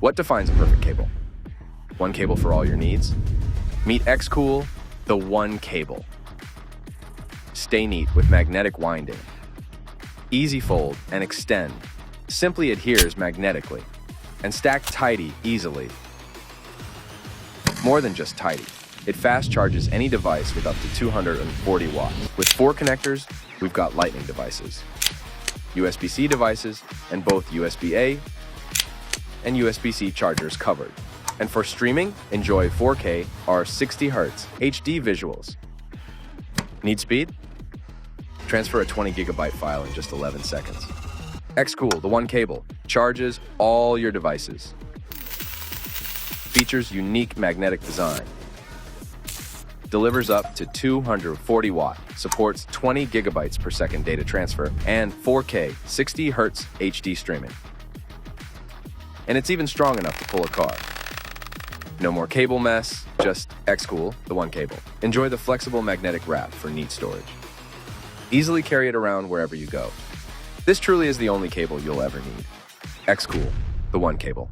What defines a perfect cable? One cable for all your needs? Meet X-Cool, the one cable. Stay neat with magnetic winding. Easy fold and extend. Simply adheres magnetically. And stack tidy easily. More than just tidy. It fast charges any device with up to 240 watts. With 4 connectors, we've got lightning devices, USB-C devices, and both USB-A and USB-C chargers covered. And for streaming, enjoy 4K or 60 Hz HD visuals. Need speed? Transfer a 20 gigabyte file in just 11 seconds. X-Cool, the one cable, charges all your devices. Features unique magnetic design. Delivers up to 240 watt, supports 20 gigabytes per second data transfer, and 4K 60 Hz HD streaming. And it's even strong enough to pull a car. No more cable mess, just X-Cool, the one cable. Enjoy the flexible magnetic wrap for neat storage. Easily carry it around wherever you go. This truly is the only cable you'll ever need. X-Cool, the one cable.